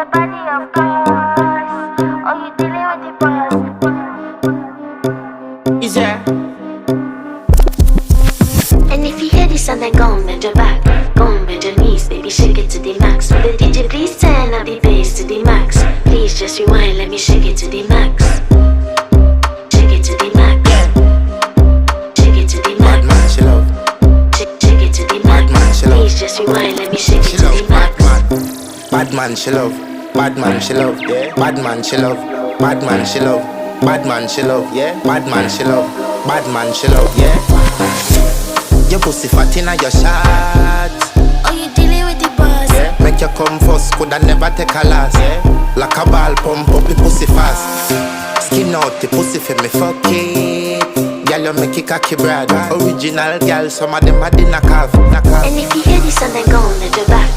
your body, of course. Oh, you dealing with the boss. Is there? And if you hear this and then go and bend your back, go and bend your knees, baby, shake it to the max. Will the DJ please turn up the bass to the max? Please just rewind, let me shake it to the max. Shake it to the max. Shake it to the max. Bad man, she love. Shake it to the max. Bad man, she love. Please just rewind, let me shake it She to love. the max. Bad man, she love. Bad man, she love. Yeah. Bad man, she love. Bad man, she love. Bad man, she love. Yeah. Bad man, she love. Bad man, she love. Yeah. Your pussy fat inna your shot. Oh, you dealing with the boss. Yeah. Make you come first, coulda never take a last. Yeah. Like a ball pump up the pussy fast. Skin out the pussy for me fuck it. Girl, you make it cocky brad. Original girl, some of them a dinner calf. And if you hear this and then go and bend your back,